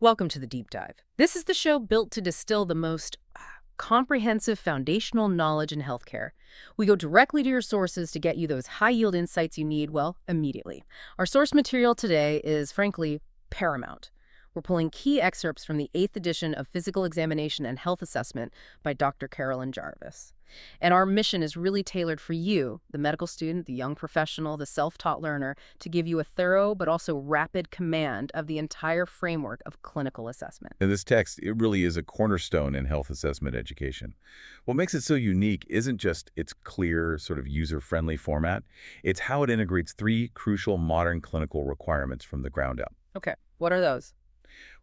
Welcome to the Deep Dive. This is the show built to distill the most comprehensive foundational knowledge in healthcare. We go directly to your sources to get you those high-yield insights you need, well, immediately. Our source material today is, frankly, paramount. We're pulling key excerpts from the 8th edition of Physical Examination and Health Assessment by Dr. Carolyn Jarvis. And our mission is really tailored for you, the medical student, the young professional, the self-taught learner, to give you a thorough but also rapid command of the entire framework of clinical assessment. And this text, it really is a cornerstone in health assessment education. What makes it so unique isn't just its clear, sort of user-friendly format. It's how it integrates three crucial modern clinical requirements from the ground up. Okay, what are those?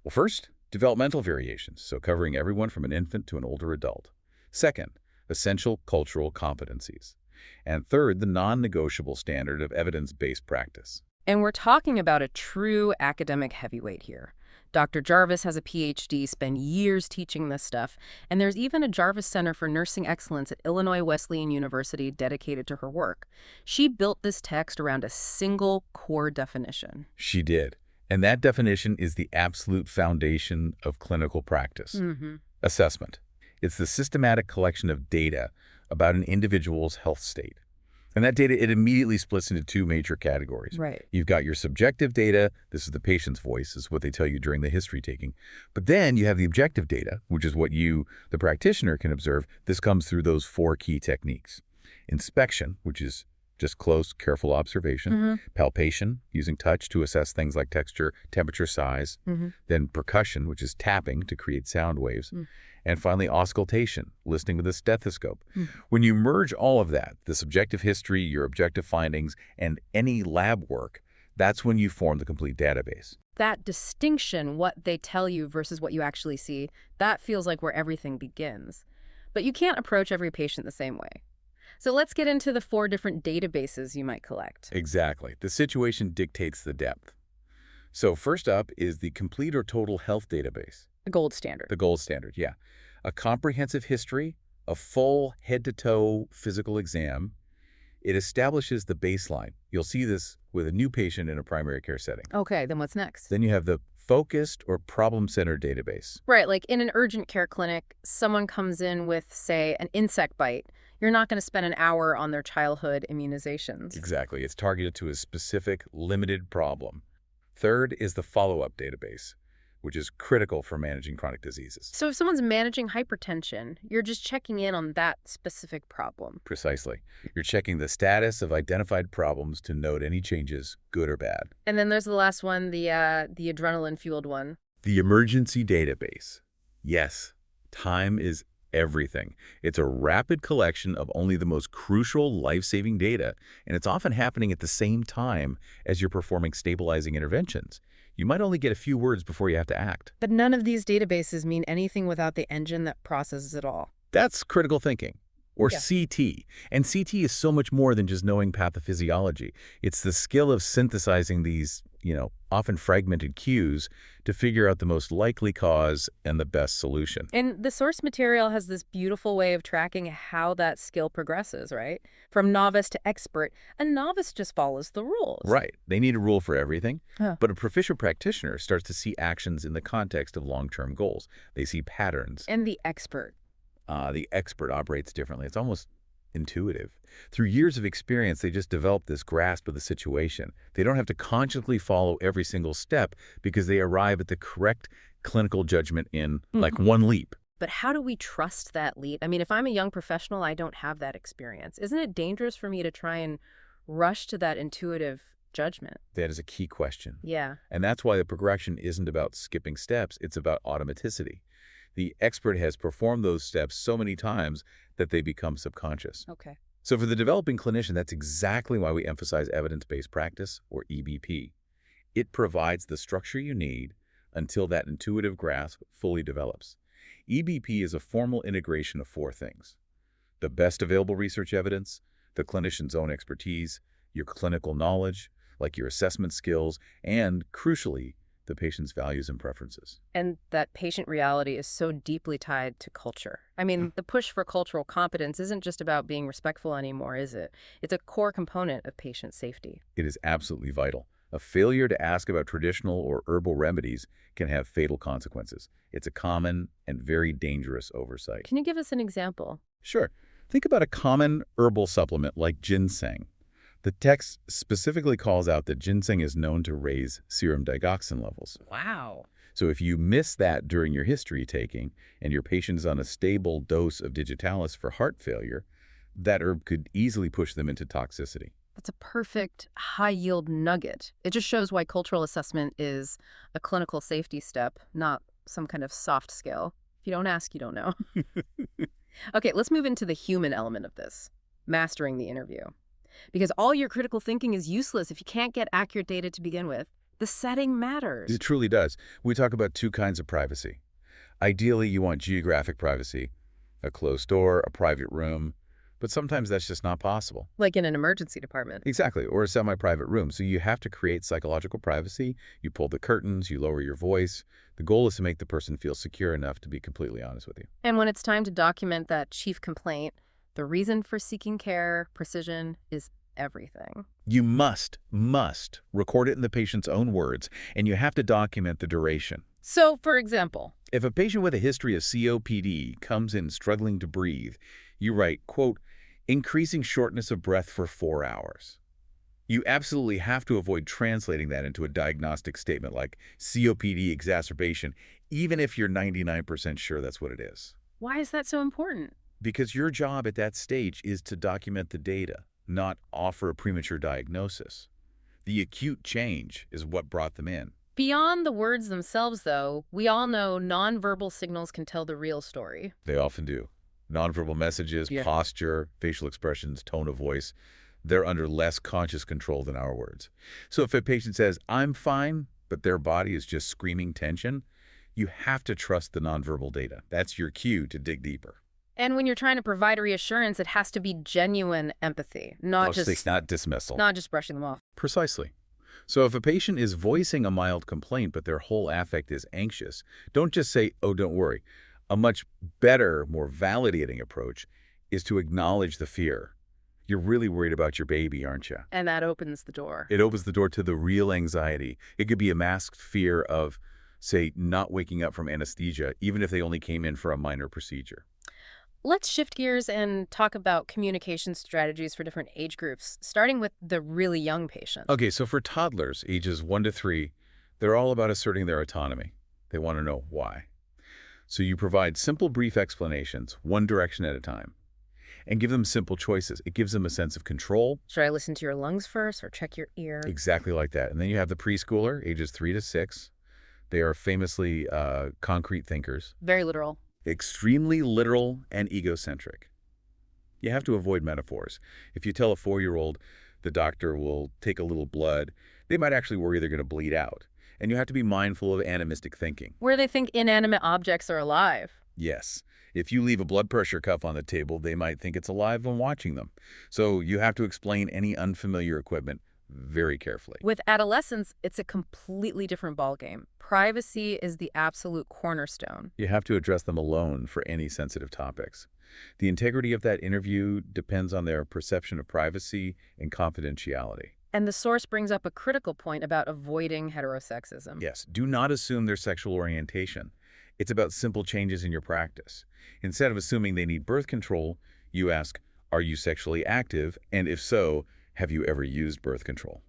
Well, first, developmental variations, so covering everyone from an infant to an older adult. Second, essential cultural competencies. And third, the non-negotiable standard of evidence-based practice. And we're talking about a true academic heavyweight here. Dr. Jarvis has a PhD, spent years teaching this stuff, and there's even a Jarvis Center for Nursing Excellence at Illinois Wesleyan University dedicated to her work. She built this text around a single core definition. She did. And that definition is the absolute foundation of clinical practice. Assessment. It's the systematic collection of data about an individual's health state. And that data, it immediately splits into two major categories. Right. You've got your subjective data. This is the patient's voice, is what they tell you during the history taking. But then you have the objective data, which is what you, the practitioner, can observe. This comes through those four key techniques. Inspection, which is just close, careful observation. Palpation, using touch to assess things like texture, temperature, size. Then percussion, which is tapping to create sound waves. And finally, auscultation, listening with a stethoscope. When you merge all of that, the subjective history, your objective findings, and any lab work, that's when you form the complete database. That distinction, what they tell you versus what you actually see, that feels like where everything begins. But you can't approach every patient the same way. So let's get into the 4 different databases you might collect. Exactly. The situation dictates the depth. So first up is the Complete or Total Health Database. The gold standard. The gold standard, yeah. A comprehensive history, a full head-to-toe physical exam. It establishes the baseline. You'll see this with a new patient in a primary care setting. Okay, then what's next? Then you have the Focused or Problem-Centered Database. Right, like in an urgent care clinic, someone comes in with, say, an insect bite. You're not going to spend an hour on their childhood immunizations. Exactly. It's targeted to a specific, limited problem. Third is the Follow-Up Database, which is critical for managing chronic diseases. So if someone's managing hypertension, you're just checking in on that specific problem. Precisely. You're checking the status of identified problems to note any changes, good or bad. And then there's the last one, the adrenaline-fueled one. The Emergency Database. Yes, time is everything. It's a rapid collection of only the most crucial life-saving data, and it's often happening at the same time as you're performing stabilizing interventions. You might only get a few words before you have to act. But none of these databases mean anything without the engine that processes it all. That's critical thinking, or Yeah. CT. And CT is so much more than just knowing pathophysiology. It's the skill of synthesizing these, often fragmented cues to figure out the most likely cause and the best solution. And the source material has this beautiful way of tracking how that skill progresses, right? From novice to expert, a novice just follows the rules. Right. They need a rule for everything. Huh. But a proficient practitioner starts to see actions in the context of long-term goals. They see patterns. And the expert. The expert operates differently. It's almost intuitive. Through years of experience, they just develop this grasp of the situation. They don't have to consciously follow every single step because they arrive at the correct clinical judgment in like one leap. But how do we trust that lead? I mean, if I'm a young professional, I don't have that experience. Isn't it dangerous for me to try and rush to that intuitive judgment? That is a key question. Yeah. And that's why the progression isn't about skipping steps. It's about automaticity. The expert has performed those steps so many times that they become subconscious. Okay. So for the developing clinician, that's exactly why we emphasize evidence-based practice, or EBP. It provides the structure you need until that intuitive grasp fully develops. EBP is a formal integration of 4 things: the best available research evidence, the clinician's own expertise, your clinical knowledge, like your assessment skills, and, crucially, the patient's values and preferences. And that patient reality is so deeply tied to culture. I mean, the push for cultural competence isn't just about being respectful anymore, is it? It's a core component of patient safety. It is absolutely vital. A failure to ask about traditional or herbal remedies can have fatal consequences. It's a common and very dangerous oversight. Can you give us an example? Sure. Think about a common herbal supplement like ginseng. The text specifically calls out that ginseng is known to raise serum digoxin levels. Wow. So if you miss that during your history taking and your patient is on a stable dose of digitalis for heart failure, that herb could easily push them into toxicity. That's a perfect high-yield nugget. It just shows why cultural assessment is a clinical safety step, not some kind of soft skill. If you don't ask, you don't know. Okay, let's move into the human element of this, mastering the interview. Because all your critical thinking is useless if you can't get accurate data to begin with. The setting matters. It truly does. We talk about two kinds of privacy. Ideally, you want geographic privacy, a closed door, a private room, but sometimes that's just not possible. Like in an emergency department. Exactly, or a semi-private room. So you have to create psychological privacy. You pull the curtains, you lower your voice. The goal is to make the person feel secure enough to be completely honest with you. And when it's time to document that chief complaint, the reason for seeking care, precision, is everything. You must record it in the patient's own words, and you have to document the duration. So, for example, If a patient with a history of COPD comes in struggling to breathe, you write, quote, increasing shortness of breath for 4 hours. You absolutely have to avoid translating that into a diagnostic statement like COPD exacerbation, even if you're 99% sure that's what it is. why is that so important? Because your job at that stage is to document the data, not offer a premature diagnosis. The acute change is what brought them in. Beyond the words themselves, though, we all know nonverbal signals can tell the real story. They often do. Nonverbal messages, Yeah. posture, facial expressions, tone of voice, they're under less conscious control than our words. So if a patient says, I'm fine, but their body is just screaming tension, you have to trust the nonverbal data. That's your cue to dig deeper. And when you're trying to provide reassurance, it has to be genuine empathy, not Not dismissal. just brushing them off. Precisely. So if a patient is voicing a mild complaint, but their whole affect is anxious, don't just say, oh, don't worry. A much better, more validating approach is to acknowledge the fear. You're really worried about your baby, aren't you? And that opens the door. It opens the door to the real anxiety. It could be a masked fear of, say, not waking up from anesthesia, even if they only came in for a minor procedure. Let's shift gears and talk about communication strategies for different age groups, starting with the really young patient. Okay, so for toddlers, ages 1 to 3, they're all about asserting their autonomy. They want to know why. So you provide simple, brief explanations, one direction at a time, and give them simple choices. It gives them a sense of control. Should I listen to your lungs first or check your ear? Exactly like that. And then you have the preschooler, ages 3 to 6. They are famously concrete thinkers, Very literal. extremely literal and egocentric. You have to avoid metaphors. If you tell a 4-year-old the doctor will take a little blood, they might actually worry they're going to bleed out. And you have to be mindful of animistic thinking. Where they think inanimate objects are alive. Yes. If you leave a blood pressure cuff on the table, they might think it's alive when watching them. So you have to explain any unfamiliar equipment very carefully. With adolescents, it's a completely different ballgame. Privacy is the absolute cornerstone. You have to address them alone for any sensitive topics. The integrity of that interview depends on their perception of privacy and confidentiality. And the source brings up a critical point about avoiding heterosexism. Yes, do not assume their sexual orientation. It's about simple changes in your practice. Instead of assuming they need birth control, you ask, are you sexually active? And if so, have you ever used birth control?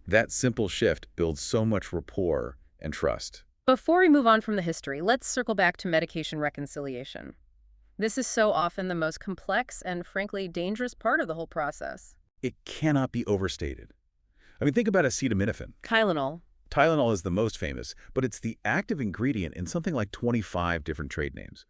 That simple shift builds so much rapport and trust. Before we move on from the history, let's circle back to medication reconciliation. This is so often the most complex and, frankly, dangerous part of the whole process. It cannot be overstated. I mean, think about acetaminophen. Tylenol. Tylenol is the most famous, but it's the active ingredient in something like 25 different trade names.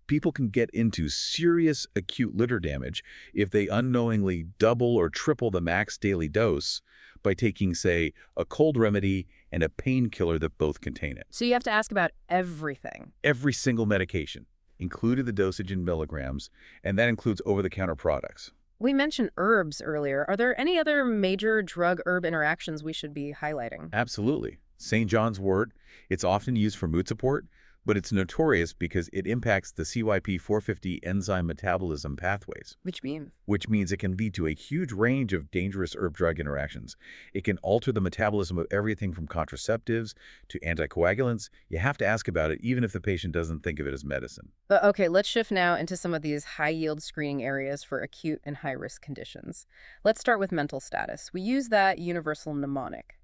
People can get into serious acute liver damage if they unknowingly double or triple the max daily dose by taking, say, a cold remedy and a painkiller that both contain it. So you have to ask about everything. Every single medication, included the dosage in milligrams, and that includes over-the-counter products. We mentioned herbs earlier. Are there any other major drug-herb interactions we should be highlighting? Absolutely. St. John's wort, it's often used for mood support, But it's notorious because it impacts the CYP450 enzyme metabolism pathways, Which means? which means it can lead to a huge range of dangerous herb-drug interactions. It can alter the metabolism of everything from contraceptives to anticoagulants. You have to ask about it even if the patient doesn't think of it as medicine. But okay, let's shift now into some of these high-yield screening areas for acute and high-risk conditions. Let's start with mental status. We use that universal mnemonic,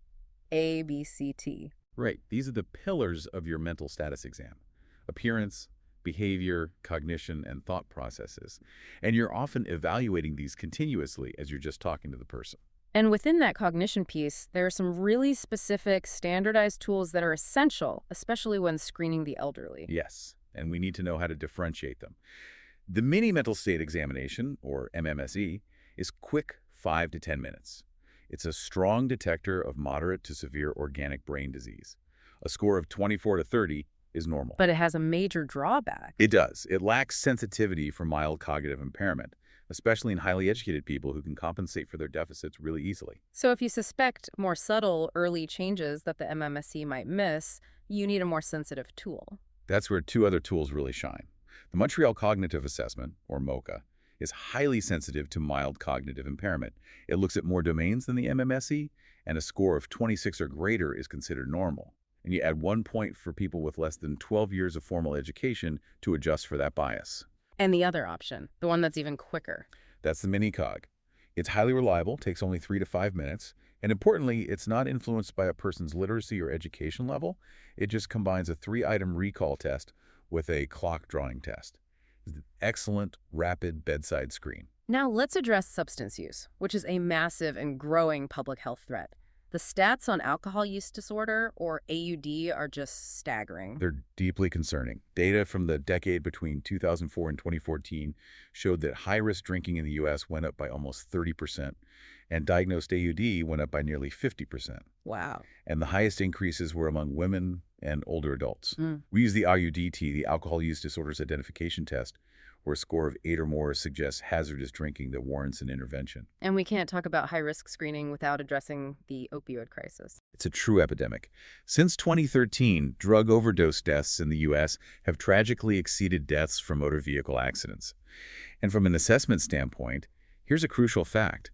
ABCT. Right. These are the pillars of your mental status exam: appearance, behavior, cognition, and thought processes. And you're often evaluating these continuously as you're just talking to the person. And within that cognition piece, there are some really specific, standardized tools that are essential, especially when screening the elderly. Yes, and we need to know how to differentiate them. The mini mental state examination, or MMSE, is quick 5 to 10 minutes. It's a strong detector of moderate to severe organic brain disease. A score of 24 to 30 is normal. But it has a major drawback. It does. It lacks sensitivity for mild cognitive impairment, especially in highly educated people who can compensate for their deficits really easily. So if you suspect more subtle early changes that the MMSE might miss, you need a more sensitive tool. That's where two other tools really shine. The Montreal Cognitive Assessment, or MoCA, is highly sensitive to mild cognitive impairment. It looks at more domains than the MMSE, and a score of 26 or greater is considered normal. And you add 1 point for people with less than 12 years of formal education to adjust for that bias. And the other option, the one that's even quicker. That's the mini-cog. It's highly reliable, takes only 3 to 5 minutes, and importantly, it's not influenced by a person's literacy or education level. It just combines a 3-item recall test with a clock drawing test. It's an excellent, rapid bedside screen. Now let's address substance use, which is a massive and growing public health threat. The stats on alcohol use disorder, or AUD, are just staggering. They're deeply concerning. Data from the decade between 2004 and 2014 showed that high-risk drinking in the U.S. went up by almost 30%, and diagnosed AUD went up by nearly 50%. Wow. And the highest increases were among women and older adults. Mm. We use the IUDT, the Alcohol Use Disorders Identification Test, where a score of 8 or more suggests hazardous drinking that warrants an intervention. And we can't talk about high-risk screening without addressing the opioid crisis. It's a true epidemic. Since 2013, drug overdose deaths in the U.S. have tragically exceeded deaths from motor vehicle accidents. And from an assessment standpoint, here's a crucial fact.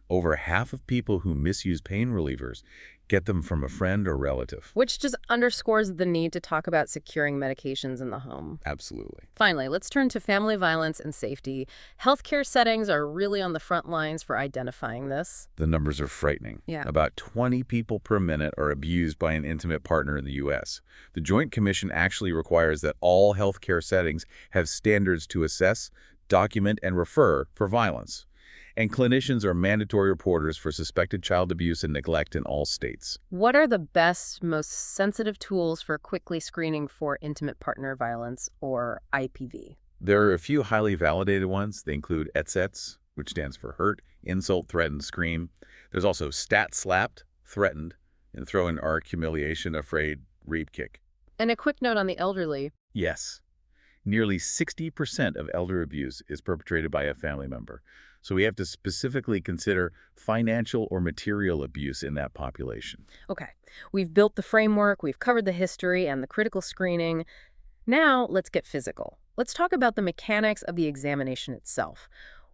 Over half of people who misuse pain relievers get them from a friend or relative. Which just underscores the need to talk about securing medications in the home. Absolutely. Finally, let's turn to family violence and safety. Healthcare settings are really on the front lines for identifying this. The numbers are frightening. Yeah. About 20 people per minute are abused by an intimate partner in the U.S. The Joint Commission actually requires that all healthcare settings have standards to assess, document, and refer for violence. And clinicians are mandatory reporters for suspected child abuse and neglect in all states. What are the best, most sensitive tools for quickly screening for intimate partner violence, or IPV? There are a few highly validated ones. They include ETSETS, which stands for hurt, insult, threaten, scream. There's also STAT, slapped, threatened, and throw in arc, humiliation, afraid, rape, kick. And a quick note on the elderly. Yes. Nearly 60% of elder abuse is perpetrated by a family member. So we have to specifically consider financial or material abuse in that population. Okay, we've built the framework, we've covered the history and the critical screening. Now let's get physical. Let's talk about the mechanics of the examination itself.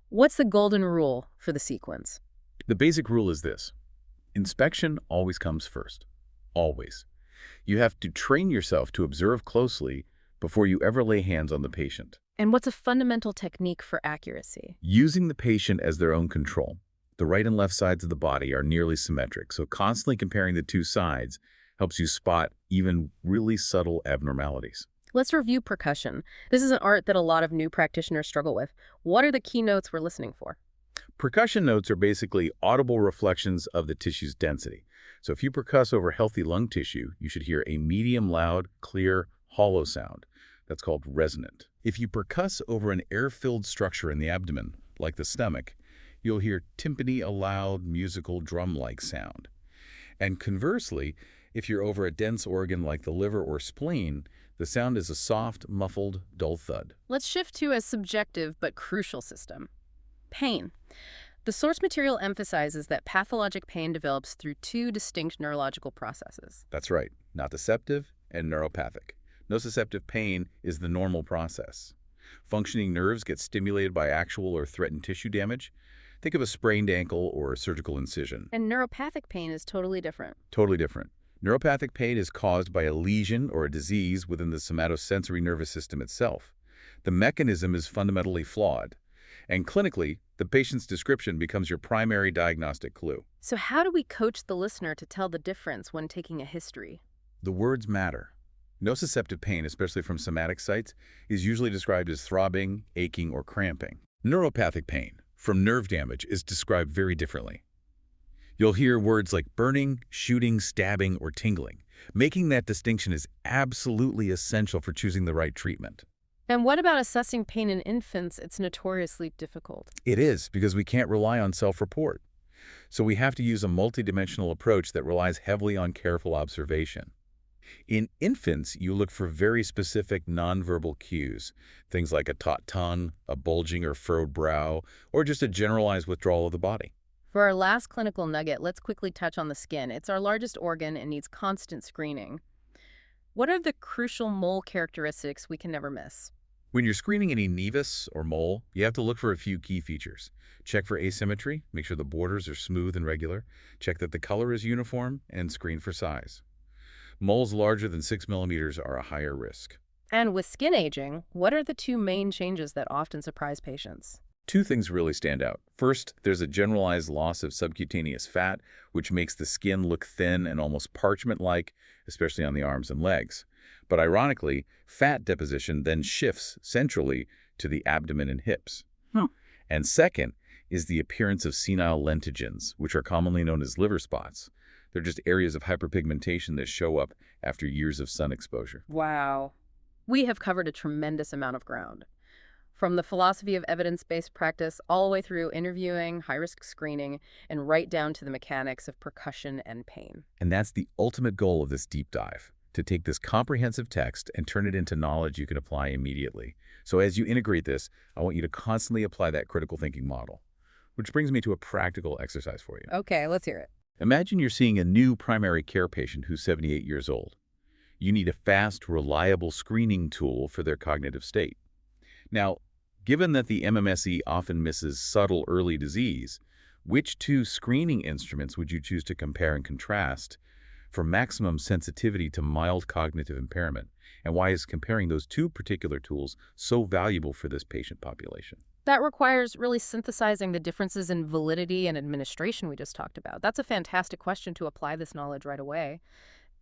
What's the golden rule for the sequence? The basic rule is this. Inspection always comes first. Always. You have to train yourself to observe closely before you ever lay hands on the patient. And what's a fundamental technique for accuracy? Using the patient as their own control. The right and left sides of the body are nearly symmetric, so constantly comparing the two sides helps you spot even really subtle abnormalities. Let's review percussion. This is an art that a lot of new practitioners struggle with. What are the key notes we're listening for? Percussion notes are basically audible reflections of the tissue's density. So if you percuss over healthy lung tissue, you should hear a medium, loud, clear, hollow sound. That's called resonant. If you percuss over an air-filled structure in the abdomen, like the stomach, you'll hear timpani, a loud, musical, drum-like sound. And conversely, if you're over a dense organ like the liver or spleen, the sound is a soft, muffled, dull thud. Let's shift to a subjective but crucial system. Pain. The source material emphasizes that pathologic pain develops through two distinct neurological processes. That's right, nociceptive and neuropathic. Nociceptive pain is the normal process. Functioning nerves get stimulated by actual or threatened tissue damage. Think of a sprained ankle or a surgical incision. And neuropathic pain is totally different. Totally different. Neuropathic pain is caused by a lesion or a disease within the somatosensory nervous system itself. The mechanism is fundamentally flawed. And clinically, the patient's description becomes your primary diagnostic clue. So how do we coach the listener to tell the difference when taking a history? The words matter. Nociceptive pain, especially from somatic sites, is usually described as throbbing, aching, or cramping. Neuropathic pain, from nerve damage, is described very differently. You'll hear words like burning, shooting, stabbing, or tingling. Making that distinction is absolutely essential for choosing the right treatment. And what about assessing pain in infants? It's notoriously difficult. It is, because we can't rely on self-report. So we have to use a multidimensional approach that relies heavily on careful observation. In infants, you look for very specific nonverbal cues, things like a taut tongue, a bulging or furrowed brow, or just a generalized withdrawal of the body. For our last clinical nugget, let's quickly touch on the skin. It's our largest organ and needs constant screening. What are the crucial mole characteristics we can never miss? When you're screening any nevus or mole, you have to look for a few key features. Check for asymmetry, make sure the borders are smooth and regular, check that the color is uniform, and screen for size. Moles larger than 6 millimeters are a higher risk. And with skin aging, what are the two main changes that often surprise patients? Two things really stand out. First, there's a generalized loss of subcutaneous fat, which makes the skin look thin and almost parchment-like, especially on the arms and legs. But ironically, fat deposition then shifts centrally to the abdomen and hips. And second is the appearance of senile lentigens, which are commonly known as liver spots. They're just areas of hyperpigmentation that show up after years of sun exposure. Wow. We have covered a tremendous amount of ground. From the philosophy of evidence-based practice all the way through interviewing, high-risk screening, and right down to the mechanics of percussion and pain. And that's the ultimate goal of this deep dive, to take this comprehensive text and turn it into knowledge you can apply immediately. So as you integrate this, I want you to constantly apply that critical thinking model. Which brings me to a practical exercise for you. Okay, let's hear it. Imagine you're seeing a new primary care patient who's 78 years old. You need a fast, reliable screening tool for their cognitive state. Now, given that the MMSE often misses subtle early disease, which two screening instruments would you choose to compare and contrast for maximum sensitivity to mild cognitive impairment? And why is comparing those two particular tools so valuable for this patient population? That requires really synthesizing the differences in validity and administration we just talked about. That's a fantastic question to apply this knowledge right away.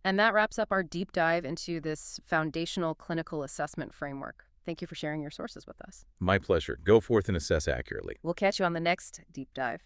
And that wraps up our deep dive into this foundational clinical assessment framework. Thank you for sharing your sources with us. My pleasure. Go forth and assess accurately. We'll catch you on the next deep dive.